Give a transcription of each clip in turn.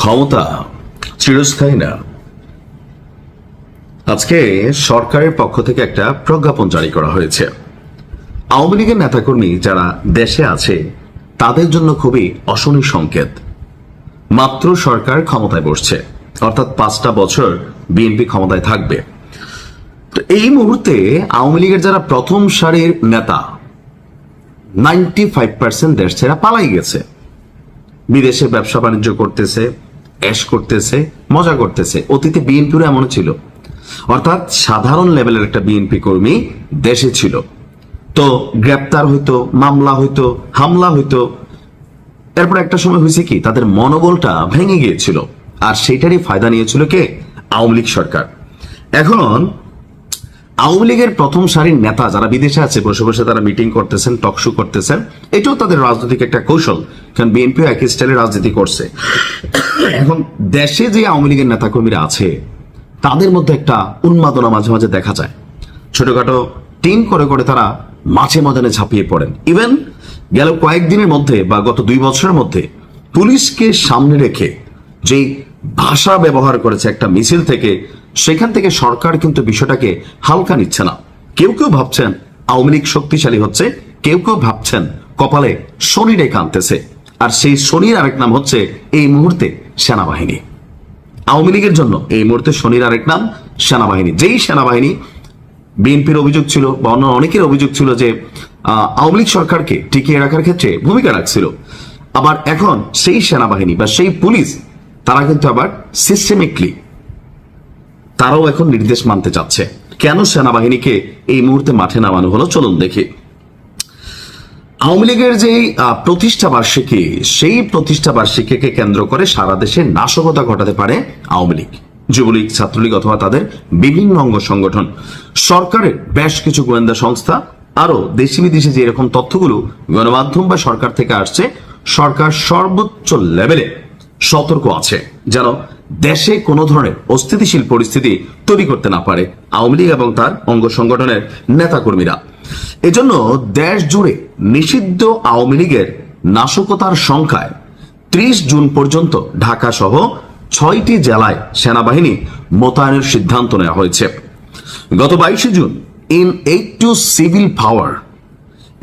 ক্ষমতা চিরস্থায়ী না। আজকে সরকারের পক্ষ থেকে একটা প্রজ্ঞাপন জারি করা হয়েছে। আওয়ামী লীগের নেতাকর্মী যারা দেশে আছে তাদের জন্য খুবই অশনি সংকেত। মাত্র সরকার ক্ষমতায় বসছে, অর্থাৎ 5টা বছর বিএনপি ক্ষমতায় থাকবে। তো এই মুহূর্তে আওয়ামী লীগের যারা প্রথম সারির নেতা 95% দেশ ছেড়ে পালাই গেছে, বিদেশে ব্যবসা বাণিজ্য করতেছে, এশ করতেছে, মজা করতেছে। অতীতে বিএনপিরও এমন ছিল, অর্থাৎ সাধারণ লেভেলের একটা বিএনপি কর্মী দেশে ছিল, তো গ্রেপ্তার হইতো, মামলা হইতো, হামলা হইতো। এরপর একটা সময় হয়েছে কি, তাদের মনোবলটা ভেঙে গিয়েছিল, আর সেটারই ফায়দা নিয়েছিল কে? আওয়ামী লীগ সরকার। এখন আওয়ামী লীগের প্রথম সারির নেতা যারা বিদেশে আছে, বসে বসে তারা মিটিং করতেছেন, টকশো করতেছেন, এটাও তাদের রাজনৈতিক একটা কৌশল, কারণ বিএনপিও একই স্টাইলে রাজনীতি করছে। এখন দেশে যে আওয়ামী লীগের নেতাকর্মীরা আছে তাদের মধ্যে একটা উন্মাদনা মাঝে মাঝে দেখা যায়। ছোটখাটো টিম করে করে তারা মাঝে ময়দানে ঝাঁপিয়ে পড়েন। ইভেন গেল কয়েকদিনের মধ্যে বা গত 2 বছরের মধ্যে পুলিশকে সামনে রেখে যে ভাষা ব্যবহার করেছে একটা মিছিল থেকে, সেখান থেকে সরকার কিন্তু বিষয়টাকে হালকা নিচ্ছে না। কেউ কেউ ভাবছেন আওয়ামী লীগ শক্তিশালী হচ্ছে, কেউ কেউ ভাবছেন কপালে শনি রেখা আনতেছে। আর সেই শনির আরেক নাম হচ্ছে এই মুহূর্তে সেনাবাহিনী। আওয়ামী লীগের জন্য এই মুহূর্তে শনির আরেক নাম সেনাবাহিনী। যেই সেনাবাহিনী বিএনপির অভিযোগ ছিল বা অন্য অনেকের অভিযোগ ছিল যে আওয়ামী লীগ সরকারকে টিকিয়ে রাখার ক্ষেত্রে ভূমিকা রাখছিল, আবার এখন সেই সেনাবাহিনী বা সেই পুলিশ তারা কিন্তু আবার সিস্টেমিকলি তারাও এখন নির্দেশ মানতে চাচ্ছে। কেন সেনাবাহিনীকে এই মুহূর্তে মাঠে নামানো হলো, চলুন দেখি। আওয়ামী লীগের যে প্রতিষ্ঠা বার্ষিকী, সেই প্রতিষ্ঠা বার্ষিকীকে কেন্দ্র করে সারা দেশে নাশকতা ঘটাতে পারে আওয়ামী লীগ, যুবলীগ, ছাত্রলীগ অথবা তাদের বিভিন্ন অঙ্গ সংগঠন। সরকারের বেশ কিছু গোয়েন্দা সংস্থা, আরো দেশি বিদেশি যে এরকম তথ্যগুলো গণমাধ্যম বা সরকার থেকে আসছে, সরকার সর্বোচ্চ লেভেলে সতর্ক আছে যেন দেশে কোনো ধরনের অস্থিতিশীল পরিস্থিতি তৈরি করতে না পারে আওয়ামী লীগ এবং তার অঙ্গ সংগঠনের নেতাকর্মীরা। এজন্য দেশ জুড়ে নিষিদ্ধ আওয়ামী লীগের নাশকতার সংখ্যায় 30 জুন পর্যন্ত ঢাকা সহ 6টি জেলায় সেনাবাহিনী মোতায়েনের সিদ্ধান্ত নেওয়া হয়েছে। গত 22 June in aid two civil পাওয়ার,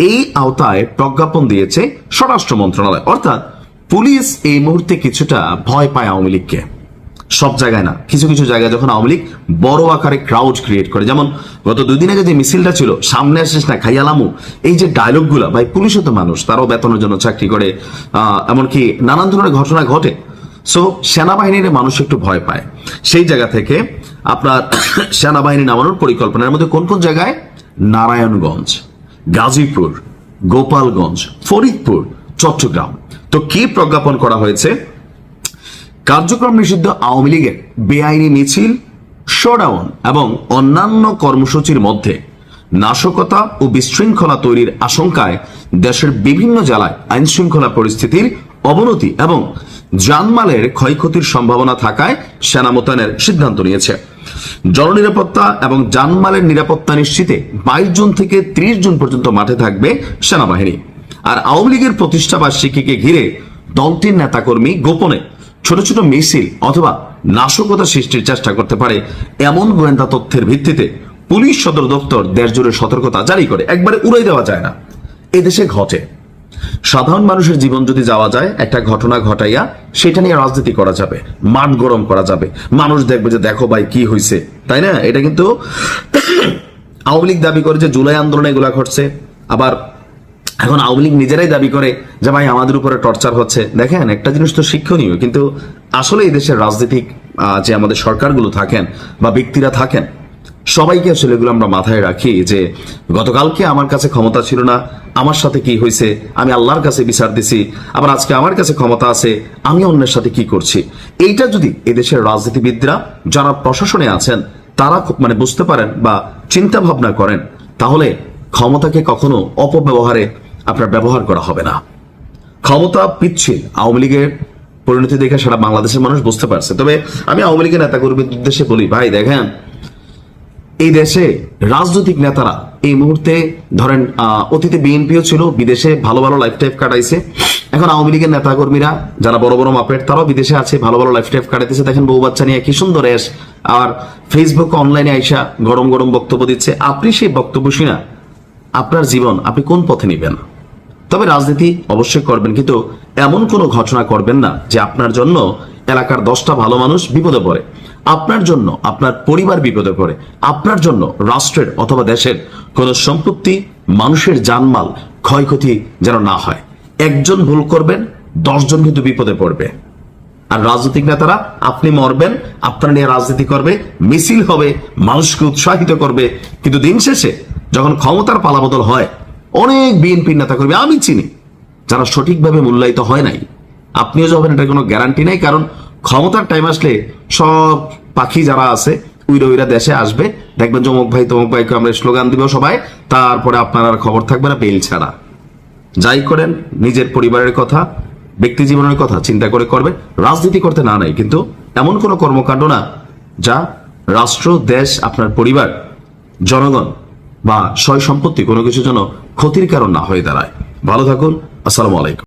এই আওতায় প্রজ্ঞাপন দিয়েছে স্বরাষ্ট্র মন্ত্রণালয়। অর্থাৎ পুলিশ এই মুহূর্তে কিছুটা ভয় পায় আওয়ামী লীগকে। সব জায়গায় না, কিছু কিছু জায়গায় যখন আওয়ামী লীগ বড় আকারে ক্রাউড ক্রিয়েট করে, যেমন গত 2 দিন আগে যে মিছিলটা ছিল, সামনে আসিস না খাইয়ালামু, এই যে ডায়লগগুলা, ভাই পুলিশও তো মানুষ, তারাও বেতনের জন্য চাকরি করে, এমনকি নানান ধরনের ঘটনা ঘটে। সো সেনাবাহিনীর মানুষ একটু ভয় পায়। সেই জায়গা থেকে আপনার সেনাবাহিনী নামানোর পরিকল্পনার মধ্যে কোন কোন জায়গায়? নারায়ণগঞ্জ, গাজীপুর, গোপালগঞ্জ, ফরিদপুর, চট্টগ্রাম। তো কি প্রজ্ঞাপন করা হয়েছে? কার্যক্রম নিষিদ্ধ আওয়ামী লীগের বেআইনি মিছিল, শোডাউন এবং অন্যান্য কর্মসূচির মধ্যে নাশকতা ও বিশৃঙ্খলা তৈরির আশঙ্কায় দেশের বিভিন্ন জেলায় আইন শৃঙ্খলা পরিস্থিতির অবনতি এবং জানমালের ক্ষয়ক্ষতির সম্ভাবনা থাকায় সেনা মোতায়েনের সিদ্ধান্ত নিয়েছে। জননিরাপত্তা এবং জানমালের নিরাপত্তা নিশ্চিতে 22 জুন থেকে 30 জুন পর্যন্ত মাঠে থাকবে সেনাবাহিনী। আর আওয়ামী লীগের প্রতিষ্ঠা বার্ষিকীকে ঘিরে দলটির নেতাকর্মী গোপনে ছোট ছোট মিছিল অথবা নাশকতা সৃষ্টির চেষ্টা করতে পারে, এমন গোয়েন্দা তথ্যের ভিত্তিতে পুলিশ সদর দপ্তর দেশ জুড়ে সতর্কতা জারি করে। একবারে উড়াই দেওয়া যায় না, এদেশে ঘটে। সাধারণ মানুষের জীবন যদি যাওয়া যায়, একটা ঘটনা ঘটাইয়া সেটা নিয়ে রাজনীতি করা যাবে, মাঠ গরম করা যাবে, মানুষ দেখবে যে দেখো ভাই কি হয়েছে, তাই না? এটা কিন্তু আওয়ামী লীগ দাবি করে যে জুলাই আন্দোলনে এগুলা ঘটছে, আবার এখন আওয়ামী লীগ নিজেরাই দাবি করে যে ভাই আমাদের উপরে টর্চার হচ্ছে। দেখেন, একটা জিনিস তো শিক্ষণীয়, কিন্তু আসলে এই দেশের রাজনৈতিক যে আমাদের সরকারগুলো থাকেন বা ব্যক্তিরা থাকেন, সবাইকে আসলে এগুলো আমরা মাথায় রাখি যে গতকালকে আমার কাছে ক্ষমতা ছিল না, আমার সাথে কি হয়েছে, আমি আল্লাহর কাছে বিচার দিছি, আবার আজকে আমার কাছে ক্ষমতা আছে, আমি অন্যের সাথে কি করছি। এইটা যদি এদেশের রাজনীতিবিদরা যারা প্রশাসনে আছেন তারা মানে বুঝতে পারেন বা চিন্তা ভাবনা করেন, তাহলে ক্ষমতাকে কখনো অপব্যবহারে আপনার ব্যবহার করা হবে না। ক্ষমতা পিচ্ছিল আওয়ামী লীগের পরিণতি দেখে সারা বাংলাদেশের মানুষ বুঝতে পারছে। তবে আমি আওয়ামী লীগের নেতাকর্মীদের উদ্দেশ্যে বলি, ভাই দেখেন, এই দেশে রাজনৈতিক নেতারা এই মুহূর্তে ধরেন অতীতে বিএনপিও ছিল, বিদেশে ভালো ভালো লাইফ টাইপ কাটাইছে। এখন আওয়ামী লীগের নেতাকর্মীরা যারা বড় বড় মাপের, তারাও বিদেশে আছে, ভালো ভালো লাইফ টাইপ কাটাইতেছে। দেখেন বউ বাচ্চা নিয়ে কি সুন্দর এস, আর ফেসবুক অনলাইনে আইসা গরম গরম বক্তব্য দিচ্ছে। আপনি সেই বক্তব্য শুনা আপনার জীবন আপনি কোন পথে নিবেন? তবে রাজনীতি অবশ্যই করবেন, কিন্তু এমন কোনো ঘটনা করবেন না যে আপনার জন্য এলাকার 10টা ভালো মানুষ বিপদে পড়ে, আপনার জন্য আপনার পরিবার বিপদে পড়ে, আপনার জন্য রাষ্ট্রের অথবা দেশের কোনো সম্পত্তি, মানুষের জানমাল ক্ষয়ক্ষতি যেন না হয়। একজন ভুল করবেন, 10 জন কিন্তু বিপদে পড়বে। আর রাজনৈতিক নেতারা আপনি মরবেন, আপনার নিয়ে রাজনীতি করবে, মিছিল হবে, মানুষকে উৎসাহিত করবে, কিন্তু দিন শেষে যখন ক্ষমতার পালাবদল হয়, অনেক বিএনপি নেতা কর্মী আমি চিনি যারা সঠিকভাবে মূল্যায়িত হয় নাই। আপনিও যাবেন, এটা কোনো গ্যারান্টি নেই, কারণ ক্ষমতার টাইম আসলে সব পাখি যারা আছে উইরা উইরা দেশে আসবে, দেখবেন যে অমুক ভাই তমুক ভাইকে আমরা স্লোগান দিব সবাই, তারপরে আপনার আর খবর থাকবে না বেল ছাড়া। যাই করেন নিজের পরিবারের কথা, ব্যক্তি জীবনের কথা চিন্তা করে করবে। রাজনীতি করতে না নাই, কিন্তু এমন কোনো কর্মকাণ্ড না যা রাষ্ট্র, দেশ, আপনার পরিবার, জনগণ বা সয় সম্পত্তি কোনো কিছু যেন ক্ষতির কারণ না হয়ে দাঁড়ায়। ভালো থাকুন। আসসালামু আলাইকুম।